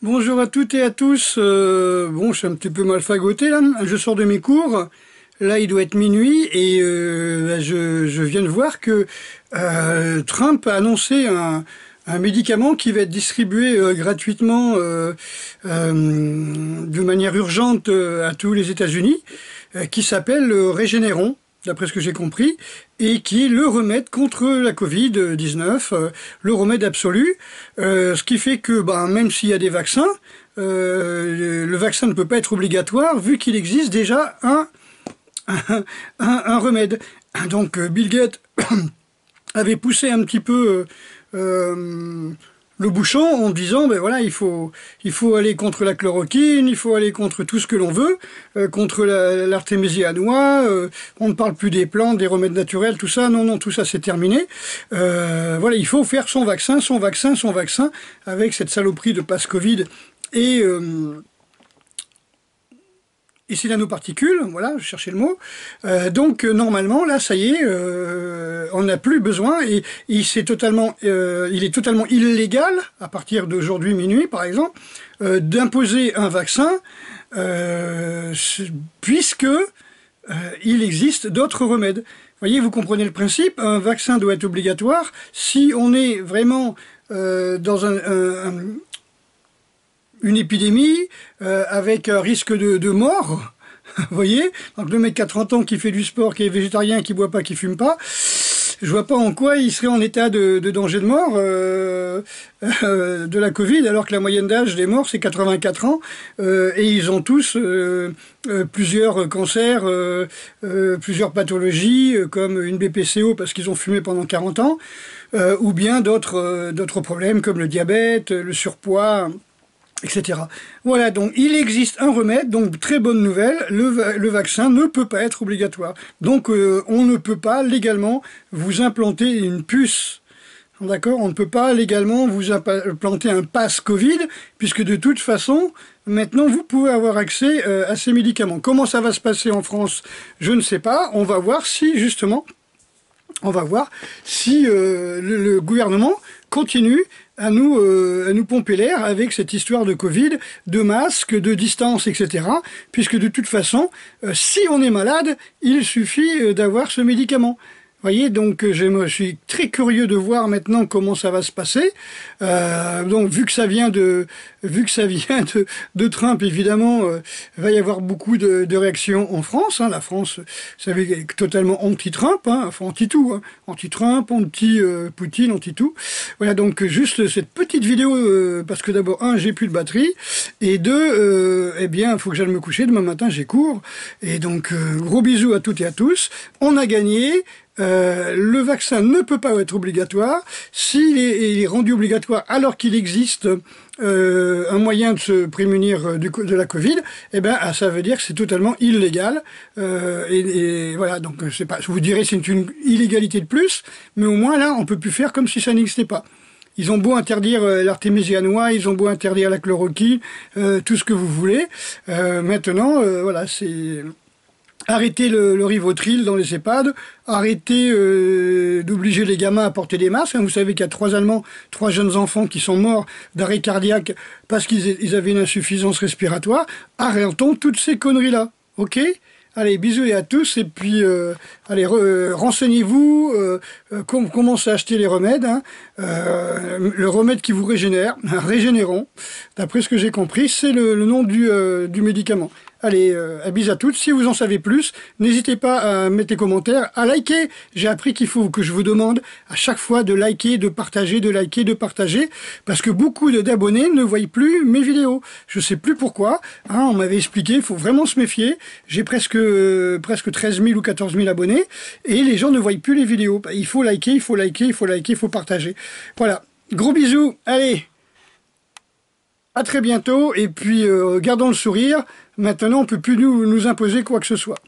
Bonjour à toutes et à tous. Bon, je suis un petit peu mal fagoté là. Je sors de mes cours. Là, il doit être minuit et je viens de voir que Trump a annoncé un médicament qui va être distribué gratuitement de manière urgente à tous les États-Unis, qui s'appelle Regeneron, d'après ce que j'ai compris, et qui est le remède contre la Covid-19, le remède absolu, ce qui fait que même s'il y a des vaccins, le vaccin ne peut pas être obligatoire vu qu'il existe déjà un remède. Donc Bill Gates avait poussé un petit peu le bouchon en disant ben voilà, il faut aller contre la chloroquine, il faut aller contre tout ce que l'on veut, contre l'artémisia à noix, on ne parle plus des plantes, des remèdes naturels, tout ça, non, tout ça c'est terminé. Voilà, il faut faire son vaccin, avec cette saloperie de passe Covid et c'est nanoparticules, voilà, je cherchais le mot. Donc normalement, là, ça y est, on n'a plus besoin et il est totalement illégal, à partir d'aujourd'hui minuit par exemple, d'imposer un vaccin, puisque il existe d'autres remèdes. Vous voyez, vous comprenez le principe, un vaccin doit être obligatoire si on est vraiment dans une épidémie avec un risque de mort, vous voyez, donc le mec qui a 30 ans, qui fait du sport, qui est végétarien, qui boit pas, qui fume pas, je vois pas en quoi il serait en état de danger de mort de la Covid, alors que la moyenne d'âge des morts c'est 84 ans, et ils ont tous plusieurs cancers, plusieurs pathologies, comme une BPCO parce qu'ils ont fumé pendant 40 ans, ou bien d'autres problèmes comme le diabète, le surpoids, etc. Voilà, donc il existe un remède, donc très bonne nouvelle, le vaccin ne peut pas être obligatoire. Donc on ne peut pas légalement vous implanter une puce, d'accord? On ne peut pas légalement vous implanter un pass Covid, puisque de toute façon, maintenant vous pouvez avoir accès à ces médicaments. Comment ça va se passer en France? Je ne sais pas, on va voir si justement, le gouvernement continue à nous pomper l'air avec cette histoire de Covid, de masques, de distance, etc. Puisque de toute façon, si on est malade, il suffit d'avoir ce médicament. Vous voyez, donc je suis très curieux de voir maintenant comment ça va se passer. Donc vu que ça vient de Trump, évidemment, va y avoir beaucoup de réactions en France. La France, vous savez, est totalement anti-Trump, enfin anti-tout, anti-Trump, anti-Poutine, anti-tout. Voilà, donc juste cette petite vidéo, parce que d'abord, j'ai plus de batterie, et deux, eh bien, il faut que j'aille me coucher. Demain matin, j'ai cours. Et donc, gros bisous à toutes et à tous. On a gagné. Le vaccin ne peut pas être obligatoire. S'il est rendu obligatoire alors qu'il existe un moyen de se prémunir de la Covid, eh ben ça veut dire que c'est totalement illégal. Et voilà, donc c'est pas, je vous dirais c'est une illégalité de plus, mais au moins là on peut plus faire comme si ça n'existait pas. Ils ont beau interdire l'artémisia à noix, ils ont beau interdire la chloroquine, tout ce que vous voulez. Maintenant, voilà, c'est arrêtez le Rivotril dans les EHPAD, arrêtez d'obliger les gamins à porter des masques. Vous savez qu'il y a 3 Allemands, 3 jeunes enfants qui sont morts d'arrêt cardiaque parce qu'ils avaient une insuffisance respiratoire. Arrêtons toutes ces conneries-là, ok ? Allez, bisous à tous, et puis allez, renseignez-vous, commencez à acheter les remèdes. Le remède qui vous régénère, Régénérons, d'après ce que j'ai compris, c'est le nom du médicament. Allez, bisous à toutes. Si vous en savez plus, n'hésitez pas à mettre des commentaires, à liker. J'ai appris qu'il faut que je vous demande à chaque fois de liker, de partager, parce que beaucoup d'abonnés ne voient plus mes vidéos. Je sais plus pourquoi. On m'avait expliqué, il faut vraiment se méfier. J'ai presque 13 000 ou 14 000 abonnés, et les gens ne voient plus les vidéos. Il faut liker, il faut partager. Voilà. Gros bisous. Allez. À très bientôt, et puis gardons le sourire. Maintenant, on ne peut plus nous imposer quoi que ce soit.